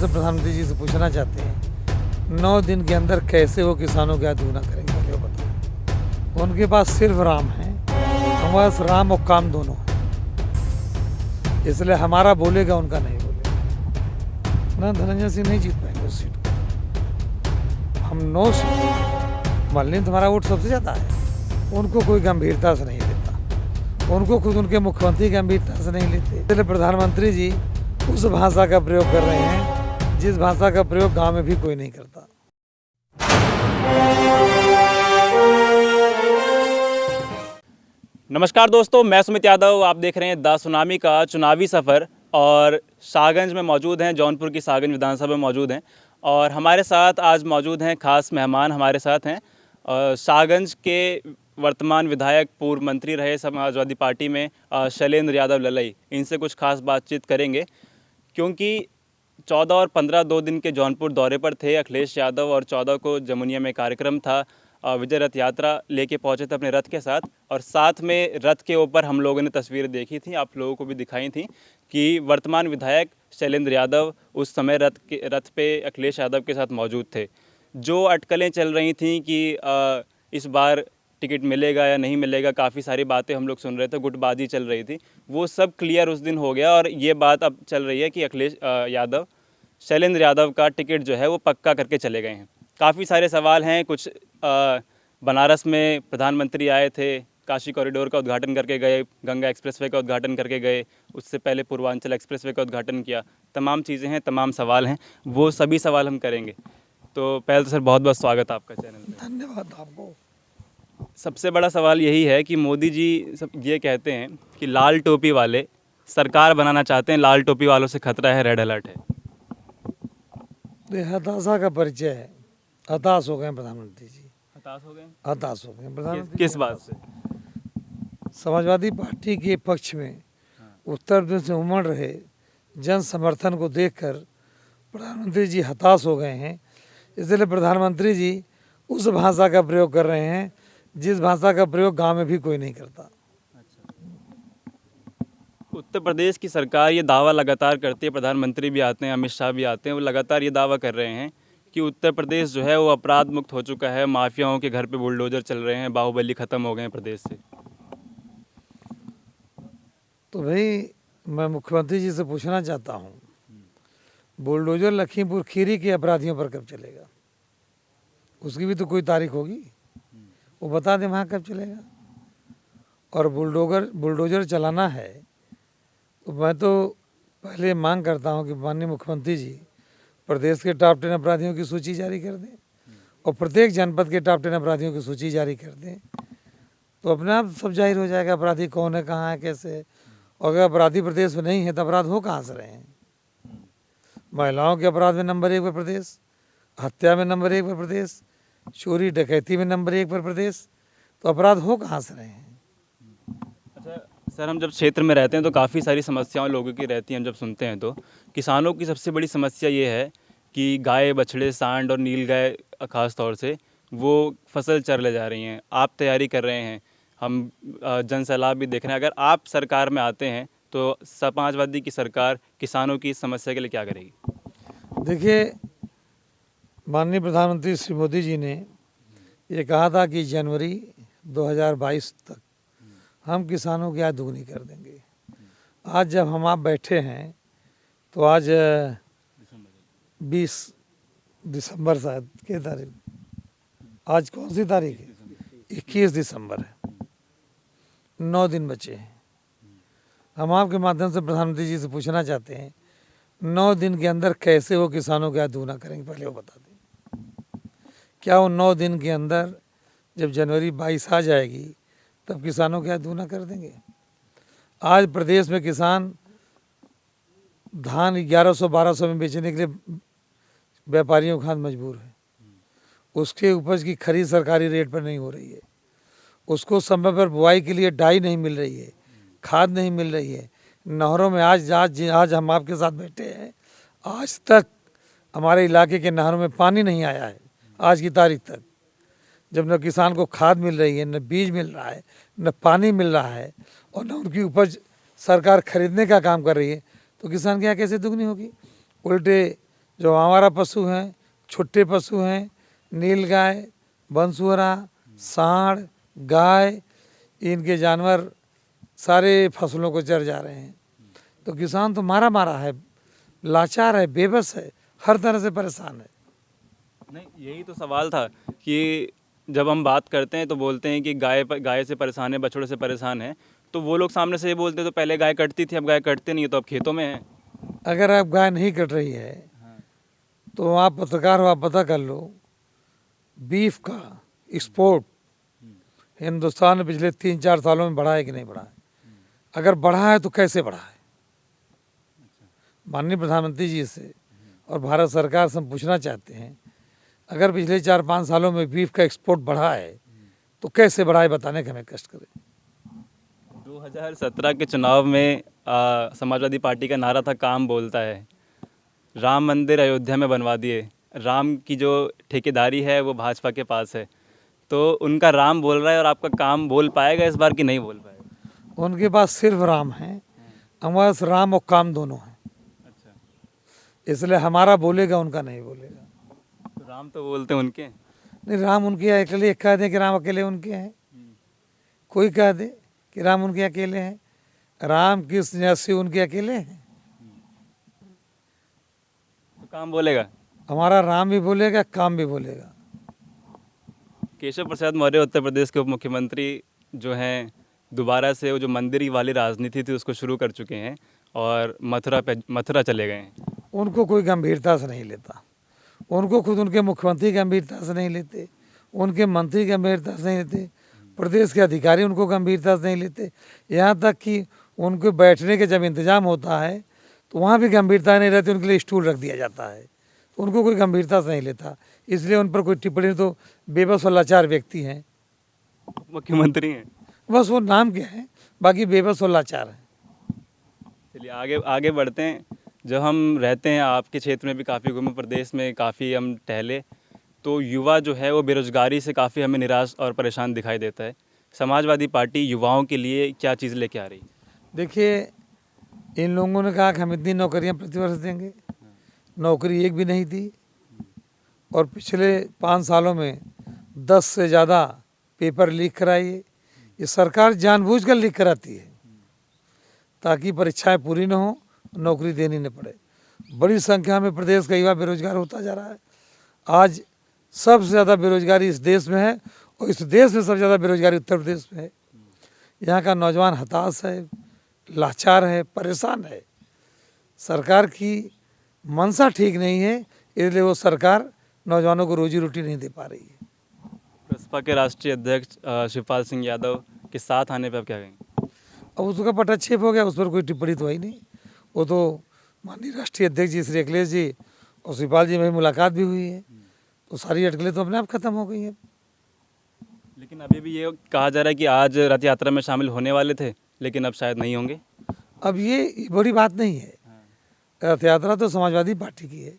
से प्रधानमंत्री जी से पूछना चाहते हैं 9 दिन के अंदर कैसे वो किसानों के दूना करेंगे, पहले वो बताएं। उनके पास सिर्फ राम है, हमारे पास राम और काम दोनों है, इसलिए हमारा बोलेगा उनका नहीं बोलेगा ना। धनंजय सिंह नहीं जीत पाएंगे उस सीट को। हम 9 सीट, मल्लिन तुम्हारा वोट सबसे ज़्यादा है, उनको कोई गंभीरता से नहीं लेता, उनको खुद उनके मुख्यमंत्री गंभीरता से नहीं लेते। इसलिए प्रधानमंत्री जी उस भाषा का प्रयोग कर रहे हैं जिस भाषा का प्रयोग गांव में भी कोई नहीं करता। नमस्कार दोस्तों, मैं सुमित यादव, आप देख रहे हैं द सुनामी का चुनावी सफ़र। और शाहगंज में मौजूद हैं, जौनपुर की शाहगंज विधानसभा में मौजूद हैं और हमारे साथ आज मौजूद हैं खास मेहमान। हमारे साथ हैं शाहगंज के वर्तमान विधायक, पूर्व मंत्री रहे समाजवादी पार्टी में, शैलेंद्र यादव ललई। इनसे कुछ खास बातचीत करेंगे क्योंकि 14 और 15 2 दिन के जौनपुर दौरे पर थे अखिलेश यादव और 14 को जमुनिया में कार्यक्रम था। विजय रथ यात्रा लेके पहुंचे थे अपने रथ के साथ, और साथ में रथ के ऊपर हम लोगों ने तस्वीरें देखी थी, आप लोगों को भी दिखाई थी कि वर्तमान विधायक शैलेंद्र यादव उस समय रथ पे अखिलेश यादव के साथ मौजूद थे। जो अटकलें चल रही थी कि इस बार टिकट मिलेगा या नहीं मिलेगा, काफ़ी सारी बातें हम लोग सुन रहे थे, गुटबाजी चल रही थी, वो सब क्लियर उस दिन हो गया। और ये बात अब चल रही है कि अखिलेश यादव, शैलेंद्र यादव का टिकट जो है वो पक्का करके चले गए हैं। काफ़ी सारे सवाल हैं, कुछ बनारस में प्रधानमंत्री आए थे, काशी कॉरिडोर का उद्घाटन करके गए, गंगा एक्सप्रेसवे का उद्घाटन करके गए, उससे पहले पूर्वांचल एक्सप्रेसवे का उद्घाटन किया। तमाम चीज़ें हैं, तमाम सवाल हैं, वो सभी सवाल हम करेंगे। तो पहले तो सर बहुत बहुत स्वागत है आपका चैनल में। धन्यवाद आपको। सबसे बड़ा सवाल यही है कि मोदी जी सब ये कहते हैं कि लाल टोपी वाले सरकार बनाना चाहते हैं, लाल टोपी वालों से खतरा है, रेड अलर्ट है। ये हताशा का परिचय है। हताश हो गए प्रधानमंत्री जी, हताश हो गए? हताश हो गए प्रधानमंत्री। किस बात से? समाजवादी पार्टी के पक्ष में उत्तर प्रदेश से उमड़ रहे जन समर्थन को देखकर प्रधानमंत्री जी हताश हो गए हैं। इसलिए प्रधानमंत्री जी उस भाषा का प्रयोग कर रहे हैं जिस भाषा का प्रयोग गांव में भी कोई नहीं करता। उत्तर प्रदेश की सरकार ये दावा लगातार करती है, प्रधानमंत्री भी आते हैं, अमित शाह भी आते हैं, वो लगातार ये दावा कर रहे हैं कि उत्तर प्रदेश जो है वो अपराध मुक्त हो चुका है, माफियाओं के घर पे बुलडोजर चल रहे हैं, बाहुबली ख़त्म हो गए हैं प्रदेश से। तो भाई मैं मुख्यमंत्री जी से पूछना चाहता हूँ, बुलडोजर लखीमपुर खीरी के अपराधियों पर कब चलेगा? उसकी भी तो कोई तारीख होगी, वो बता दें वहाँ कब चलेगा। और बुलडोजर चलाना है तो मैं तो पहले मांग करता हूँ कि माननीय मुख्यमंत्री जी प्रदेश के टॉप 10 अपराधियों की सूची जारी कर दें और प्रत्येक जनपद के टॉप 10 अपराधियों की सूची जारी कर दें, तो अपने आप सब जाहिर हो जाएगा अपराधी कौन है, कहाँ है, कैसे है। और अगर अपराधी प्रदेश में नहीं है तो अपराध हो कहाँ से रहे हैं? महिलाओं के अपराध में नंबर 1 पर प्रदेश, हत्या में नंबर 1 पर प्रदेश, चोरी डकैती में नंबर 1 पर प्रदेश, तो अपराध हो कहाँ से रहे हैं? अच्छा सर, हम जब क्षेत्र में रहते हैं तो काफ़ी सारी समस्याएं लोगों की रहती हैं। हम जब सुनते हैं तो किसानों की सबसे बड़ी समस्या ये है कि गाय, बछड़े, सांड और नीलगाय ख़ास तौर से वो फसल चर ले जा रही हैं। आप तैयारी कर रहे हैं, हम जन सैलाब भी देख रहे हैं। अगर आप सरकार में आते हैं तो समाजवादी की सरकार किसानों की इस समस्या के लिए क्या करेगी? देखिए, माननीय प्रधानमंत्री श्री मोदी जी ने ये कहा था कि जनवरी 2022 तक हम किसानों की आय दुगनी कर देंगे। आज जब हम आप बैठे हैं तो आज 20 दिसंबर शायद की तारीख, आज कौन सी तारीख है? 21 दिसंबर है। 9 दिन बचे हैं। हम आपके माध्यम से प्रधानमंत्री जी से पूछना चाहते हैं 9 दिन के अंदर कैसे वो किसानों की आय दुगना करेंगे, पहले वो बता दें। क्या वो 9 दिन के अंदर जब जनवरी 22 आ जाएगी तब किसानों की आय दुगना कर देंगे? आज प्रदेश में किसान धान 1100-1200 में बेचने के लिए व्यापारियों के हाथ मजबूर है। उसके उपज की खरीद सरकारी रेट पर नहीं हो रही है, उसको समय पर बुआई के लिए डाई नहीं मिल रही है, खाद नहीं मिल रही है। नहरों में आज हम आपके साथ बैठे हैं, आज तक हमारे इलाके के नहरों में पानी नहीं आया है। आज की तारीख तक जब न किसान को खाद मिल रही है, न बीज मिल रहा है, न पानी मिल रहा है और न उनकी उपज सरकार खरीदने का काम कर रही है, तो किसान की आय कैसे दुगनी होगी? उल्टे जो हमारा पशु हैं, छोटे पशु हैं, नीलगाय, बंसुअरा, सांड, गाय, इनके जानवर सारे फसलों को चर जा रहे हैं। तो किसान तो मारा मारा है, लाचार है, बेबस है, हर तरह से परेशान है। नहीं, यही तो सवाल था कि जब हम बात करते हैं तो बोलते हैं कि गाय से परेशान है, बछड़े से परेशान है। तो वो लोग सामने से ये बोलते हैं तो पहले गाय कटती थी, अब गाय कटते नहीं है, तो अब खेतों में है। अगर आप गाय नहीं कट रही है तो आप पत्रकार हो, आप पता कर लो, बीफ का एक्सपोर्ट हिंदुस्तान ने पिछले 3-4 सालों में बढ़ा है कि नहीं बढ़ा है? अगर बढ़ा है तो कैसे बढ़ा है? माननीय प्रधानमंत्री जी से और भारत सरकार से हम पूछना चाहते हैं, अगर पिछले 4-5 सालों में बीफ का एक्सपोर्ट बढ़ा है तो कैसे बढ़ा है, बताने का हमें कष्ट करें। 2017 के चुनाव में समाजवादी पार्टी का नारा था, काम बोलता है। राम मंदिर अयोध्या में बनवा दिए। राम की जो ठेकेदारी है वो भाजपा के पास है। तो उनका राम बोल रहा है और आपका काम बोल पाएगा इस बार कि नहीं बोल पाएगा? उनके पास सिर्फ राम है, हमारे पास राम और काम दोनों हैं। अच्छा, इसलिए हमारा बोलेगा, उनका नहीं बोलेगा। तो राम तो बोलते हैं उनके। नहीं, राम उनके अकेले, एक कह दे कि राम अकेले उनके हैं, कोई कह दे कि राम उनके अकेले हैं, राम कृष्ण जैसे उनके अकेले हैं। तो काम बोलेगा। हमारा राम भी बोलेगा, काम भी बोलेगा। केशव प्रसाद मौर्य उत्तर प्रदेश के उप मुख्यमंत्री जो हैं, दोबारा से वो जो मंदिर वाली राजनीति थी उसको शुरू कर चुके हैं और मथुरा चले गए हैं। उनको कोई गंभीरता से नहीं लेता, उनको खुद उनके मुख्यमंत्री गंभीरता से नहीं लेते, उनके मंत्री गंभीरता से नहीं लेते, प्रदेश के अधिकारी उनको गंभीरता से नहीं लेते। यहाँ तक कि उनके बैठने के जब इंतजाम होता है तो वहाँ भी गंभीरता नहीं रहती, उनके लिए स्टूल रख दिया जाता है, तो उनको कोई गंभीरता से नहीं लेता। इसलिए उन पर कोई टिप्पणी, तो बेबस और लाचार व्यक्ति हैं, मुख्यमंत्री हैं। बस वो नाम के हैं, बाकी बेबस और लाचार हैं। चलिए आगे आगे बढ़ते हैं। जब हम रहते हैं, आपके क्षेत्र में भी काफ़ी घूमे, प्रदेश में काफ़ी हम टहले, तो युवा जो है वो बेरोजगारी से काफ़ी हमें निराश और परेशान दिखाई देता है। समाजवादी पार्टी युवाओं के लिए क्या चीज़ लेके आ रही है? देखिए, इन लोगों ने कहा कि हम इतनी नौकरियां प्रतिवर्ष देंगे, नौकरी एक भी नहीं दी, और पिछले 5 सालों में 10 से ज़्यादा पेपर लीक कराइए। ये सरकार जानबूझकर लीक कराती है ताकि परीक्षाएं पूरी न हो, नौकरी देनी न पड़े। बड़ी संख्या में प्रदेश का युवा बेरोजगार होता जा रहा है। आज सबसे ज़्यादा बेरोजगारी इस देश में है, और इस देश में सबसे ज़्यादा बेरोजगारी उत्तर प्रदेश में है। यहाँ का नौजवान हताश है, लाचार है, परेशान है। सरकार की मंशा ठीक नहीं है, इसलिए वो सरकार नौजवानों को रोजी रोटी नहीं दे पा रही है। बसपा के राष्ट्रीय अध्यक्ष शिवपाल सिंह यादव के साथ आने पर आप क्या कहेंगे? अब उसका पटाक्षेप हो गया, उस पर कोई टिप्पणी तो है ही नहीं। वो तो माननीय राष्ट्रीय अध्यक्ष जी श्री अखिलेश जी और शिवपाल जी में मुलाकात भी हुई है, तो सारी अटकलें तो अपने आप खत्म हो गई हैं। लेकिन अभी भी ये कहा जा रहा है कि आज रथ यात्रा में शामिल होने वाले थे, लेकिन अब शायद नहीं होंगे। अब ये बड़ी बात नहीं है, रथ यात्रा तो समाजवादी पार्टी की है,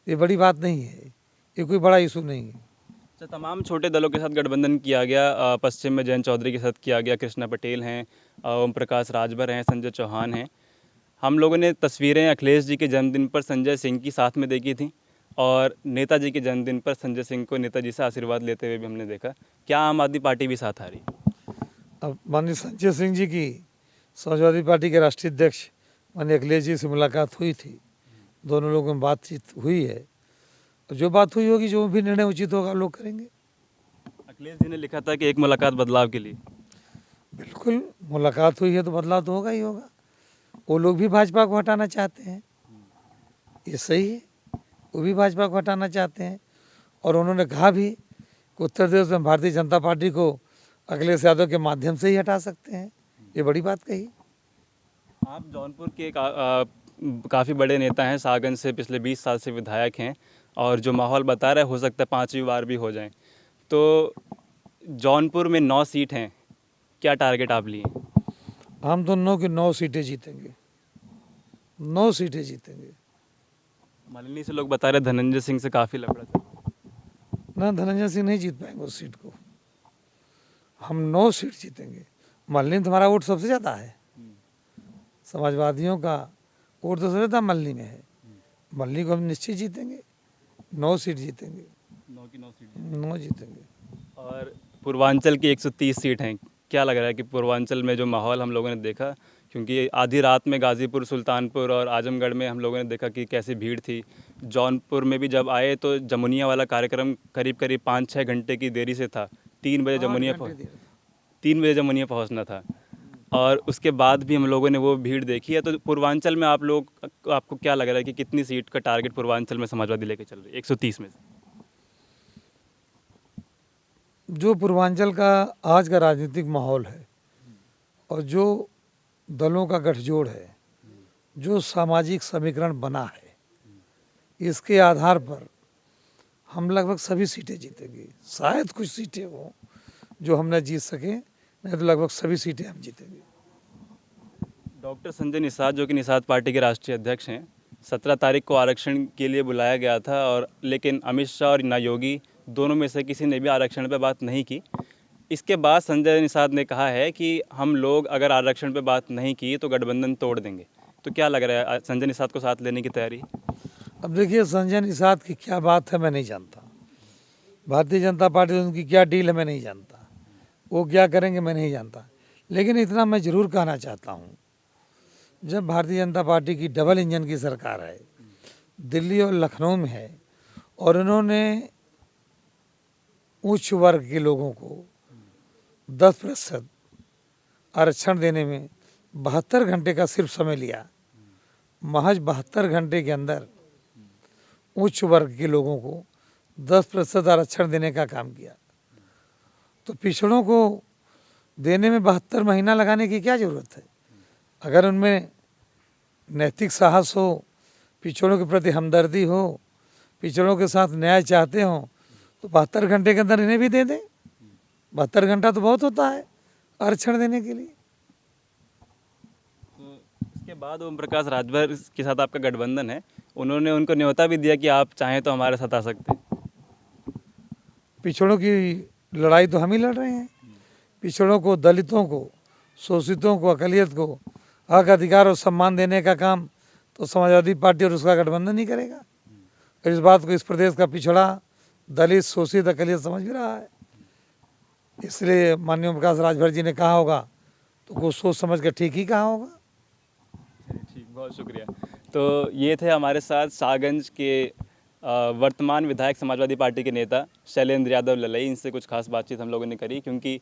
ये बड़ी बात नहीं है, ये कोई बड़ा इशू नहीं है। अच्छा, तमाम छोटे दलों के साथ गठबंधन किया गया। पश्चिम में जयंत चौधरी के साथ किया गया, कृष्णा पटेल हैं, ओम प्रकाश राजभर हैं, संजय चौहान हैं। हम लोगों ने तस्वीरें अखिलेश जी के जन्मदिन पर संजय सिंह की साथ में देखी थी, और नेताजी के जन्मदिन पर संजय सिंह को नेताजी से आशीर्वाद लेते हुए भी हमने देखा। क्या आम आदमी पार्टी भी साथ आ रही? अब माननीय संजय सिंह जी की समाजवादी पार्टी के राष्ट्रीय अध्यक्ष माननीय अखिलेश जी से मुलाकात हुई थी, दोनों लोगों में बातचीत हुई है, और जो बात हुई होगी, जो भी निर्णय उचित होगा लोग करेंगे। अखिलेश जी ने लिखा था कि एक मुलाकात बदलाव के लिए। बिल्कुल, मुलाकात हुई है तो बदलाव तो होगा ही होगा। वो लोग भी भाजपा को हटाना चाहते हैं, ये सही है, वो भी भाजपा को हटाना चाहते हैं, और उन्होंने कहा भी कि उत्तर प्रदेश में भारतीय जनता पार्टी को अखिलेश यादव के माध्यम से ही हटा सकते हैं, ये बड़ी बात कही। आप जौनपुर के काफ़ी बड़े नेता हैं, सागंज से पिछले 20 साल से विधायक हैं, और जो माहौल बता रहा है हो सकता है 5वीं बार भी हो जाएं। तो जौनपुर में 9 सीट हैं, क्या टारगेट आप लिए? हम तो 9 की 9 सीटें जीतेंगे, 9 सीटें जीतेंगे। मल्हनी से लोग बता रहे धनंजय सिंह से काफ़ी लफड़ा चल रहा है। ना, धनंजय सिंह नहीं जीत पाएंगे उस सीट को, हम 9 सीट जीतेंगे। मल्हनी में तुम्हारा वोट सबसे ज़्यादा है, समाजवादियों का वोट तो सबसे ज़्यादा मल्हनी में है, मल्ली को हम निश्चित जीतेंगे, 9 सीट जीतेंगे, 9 की 9 सीट 9 जीतेंगे। और पूर्वांचल की 130 सीट हैं। क्या लग रहा है कि पूर्वांचल में जो माहौल हम लोगों ने देखा, क्योंकि आधी रात में गाज़ीपुर, सुल्तानपुर और आजमगढ़ में हम लोगों ने देखा कि कैसी भीड़ थी। जौनपुर में भी जब आए तो जमुनिया वाला कार्यक्रम करीब 5-6 घंटे की देरी से था। 3 बजे 8 जमुनिया घंटे देर था। 3 बजे जमुनिया पहुंचना था, और उसके बाद भी हम लोगों ने वो भीड़ देखी है। तो पूर्वांचल में आपको क्या लग रहा है कि कितनी सीट का टारगेट पूर्वांचल में समाजवादी लेके चल रही है 130 में से? जो पूर्वांचल का आज का राजनीतिक माहौल है और जो दलों का गठजोड़ है, जो सामाजिक समीकरण बना है, इसके आधार पर हम लगभग सभी सीटें जीतेंगे। शायद कुछ सीटें हों जो हम न जीत सकें, नहीं तो लगभग सभी सीटें हम जीतेंगे। डॉक्टर संजय निषाद, जो कि निषाद पार्टी के राष्ट्रीय अध्यक्ष हैं, 17 तारीख को आरक्षण के लिए बुलाया गया था, और लेकिन अमित शाह और ना योगी दोनों में से किसी ने भी आरक्षण पर बात नहीं की। इसके बाद संजय निषाद ने कहा है कि हम लोग अगर आरक्षण पर बात नहीं की तो गठबंधन तोड़ देंगे। तो क्या लग रहा है, संजय निषाद को साथ लेने की तैयारी? अब देखिए, संजय निषाद की क्या बात है मैं नहीं जानता, भारतीय जनता पार्टी से उनकी क्या डील है मैं नहीं जानता, वो क्या करेंगे मैं नहीं जानता। लेकिन इतना मैं ज़रूर कहना चाहता हूँ, जब भारतीय जनता पार्टी की डबल इंजन की सरकार है, दिल्ली और लखनऊ में है, और उन्होंने उच्च वर्ग के लोगों को 10% आरक्षण देने में 72 घंटे का सिर्फ समय लिया, महज 72 घंटे के अंदर उच्च वर्ग के लोगों को 10% आरक्षण देने का काम किया, तो पिछड़ों को देने में 72 महीना लगाने की क्या ज़रूरत है? अगर उनमें नैतिक साहस हो, पिछड़ों के प्रति हमदर्दी हो, पिछड़ों के साथ न्याय चाहते हों, तो 72 घंटे के अंदर इन्हें भी दे दें। 72 घंटा तो बहुत होता है आरक्षण देने के लिए। तो इसके बाद ओम प्रकाश राजभर के साथ आपका गठबंधन है, उन्होंने उनको न्योता भी दिया कि आप चाहें तो हमारे साथ आ सकते हैं। पिछड़ों की लड़ाई तो हम ही लड़ रहे हैं। पिछड़ों को, दलितों को, शोषितों को, अकलियत को हक, अधिकार और सम्मान देने का काम तो समाजवादी पार्टी और उसका गठबंधन ही करेगा। और इस बात को इस प्रदेश का पिछड़ा, दलित, शोषित, अकलियत समझ भी रहा है। इसलिए माननीय ओम प्रकाश राजभर जी ने कहा होगा तो कुछ सोच समझ कर ठीक ही कहा होगा। ठीक, बहुत शुक्रिया। तो ये थे हमारे साथ सागंज के वर्तमान विधायक समाजवादी पार्टी के नेता शैलेंद्र यादव ललई। इनसे कुछ खास बातचीत हम लोगों ने करी, क्योंकि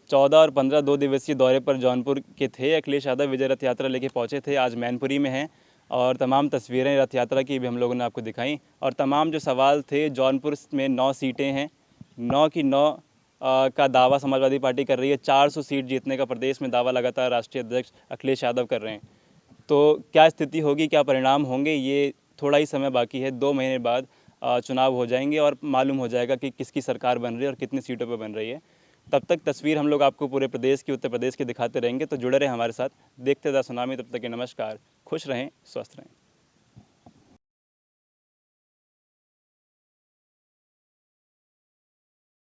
14 और 15 2 दिवसीय दौरे पर जौनपुर के थे। अखिलेश यादव विजय रथ यात्रा लेके पहुंचे थे, आज मैनपुरी में हैं, और तमाम तस्वीरें रथ यात्रा की भी हम लोगों ने आपको दिखाई। और तमाम जो सवाल थे, जौनपुर में 9 सीटें हैं, 9 की 9 का दावा समाजवादी पार्टी कर रही है। 400 सीट जीतने का प्रदेश में दावा लगातार राष्ट्रीय अध्यक्ष अखिलेश यादव कर रहे हैं। तो क्या स्थिति होगी, क्या परिणाम होंगे, ये थोड़ा ही समय बाकी है। 2 महीने बाद चुनाव हो जाएंगे और मालूम हो जाएगा कि किसकी सरकार बन रही है और कितनी सीटों पर बन रही है। तब तक तस्वीर हम लोग आपको पूरे प्रदेश की, उत्तर प्रदेश की दिखाते रहेंगे। तो जुड़े रहें हमारे साथ, देखते रहे सुनामी। तब तक के नमस्कार, खुश रहें, स्वस्थ रहें।